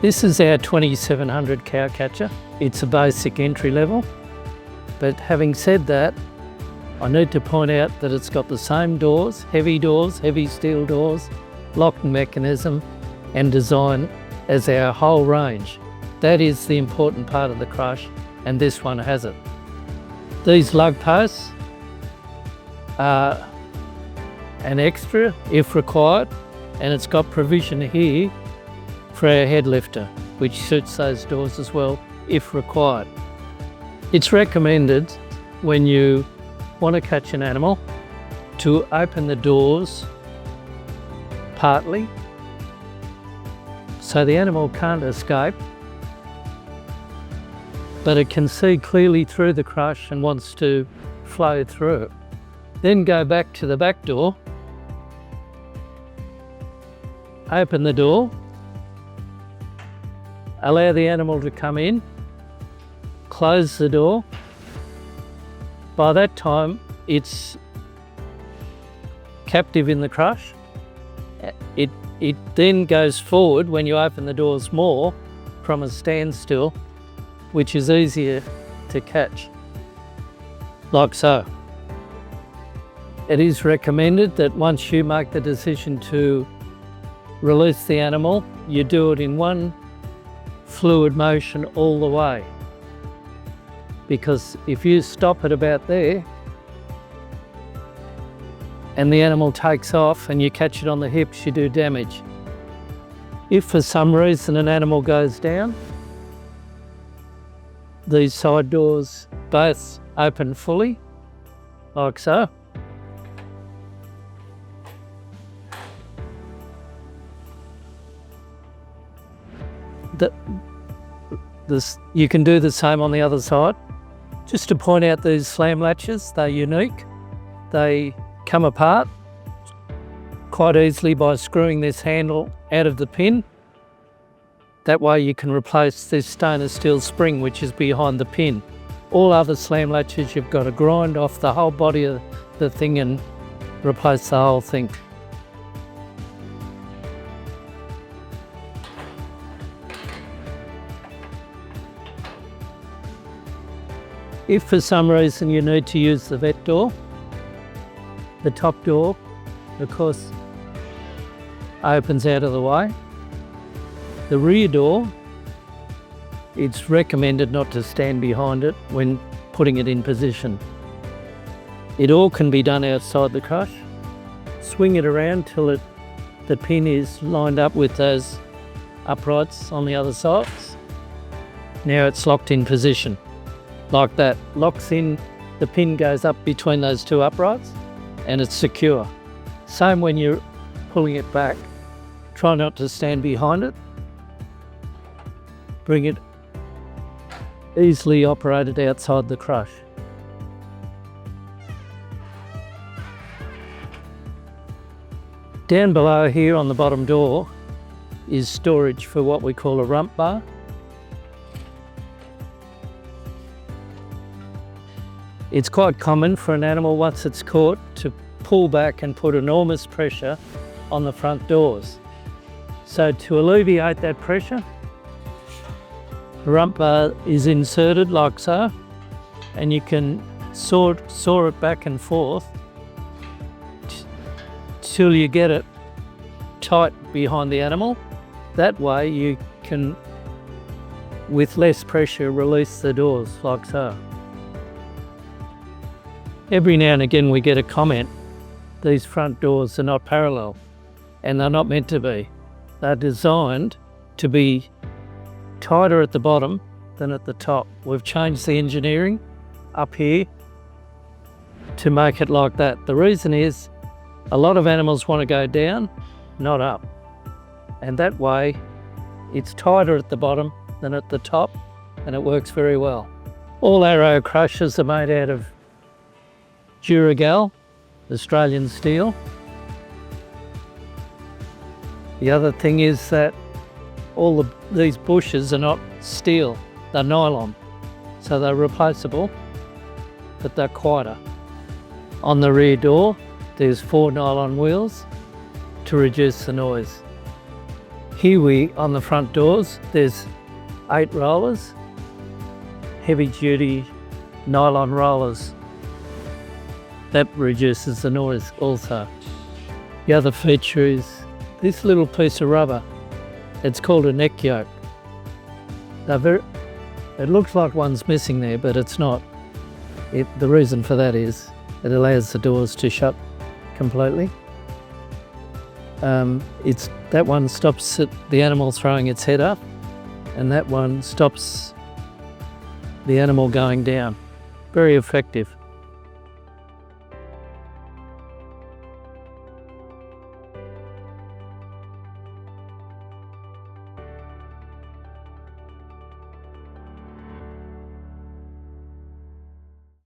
This is our 2700 cow catcher. It's a basic entry level, but having said that, I need to point out that it's got the same doors, heavy steel doors, lock mechanism and design as our whole range. That is the important part of the crush, and this one has it. These lug posts are an extra if required, and it's got provision here for our head lifter, which suits those doors as well if required. It's recommended when you want to catch an animal to open the doors partly so the animal can't escape, but it can see clearly through the crush and wants to flow through it. Then go back to the back door, open the door, allow the animal to come in, close the door. By that time, it's captive in the crush. It then goes forward when you open the doors more from a standstill, which is easier to catch, like so. It is recommended that once you make the decision to release the animal, you do it in one fluid motion all the way. Because if you stop it about there and the animal takes off and you catch it on the hips, you do damage. If for some reason an animal goes down, these side doors both open fully, like so. You can do the same on the other side. Just to point out, these slam latches, they're unique. They come apart quite easily by screwing this handle out of the pin. That way you can replace this stainless steel spring which is behind the pin. All other slam latches, you've got to grind off the whole body of the thing and replace the whole thing. If for some reason you need to use the vet door, the top door, of course, opens out of the way. The rear door, it's recommended not to stand behind it when putting it in position. It all can be done outside the crush. Swing it around till the pin is lined up with those uprights on the other sides. Now it's locked in position. Like that, locks in, the pin goes up between those two uprights and it's secure. Same when you're pulling it back. Try not to stand behind it. Bring it easily operated outside the crush. Down below here on the bottom door is storage for what we call a rump bar. It's quite common for an animal, once it's caught, to pull back and put enormous pressure on the front doors. So to alleviate that pressure, the rump bar is inserted like so, and you can saw it back and forth till you get it tight behind the animal. That way you can, with less pressure, release the doors like so. Every now and again we get a comment, these front doors are not parallel, and they're not meant to be. They're designed to be tighter at the bottom than at the top. We've changed the engineering up here to make it like that. The reason is a lot of animals want to go down, not up. And that way it's tighter at the bottom than at the top, and it works very well. All Arrow crushers are made out of Duragal, Australian steel. The other thing is that all these bushes are not steel, they're nylon. So they're replaceable, but they're quieter. On the rear door, there's 4 nylon wheels to reduce the noise. Here on the front doors, there's 8 rollers, heavy duty nylon rollers. That reduces the noise also. The other feature is this little piece of rubber. It's called a neck yoke. It looks like one's missing there, but it's not. The reason for that is it allows the doors to shut completely. That one stops the animal throwing its head up, and that one stops the animal going down. Very effective.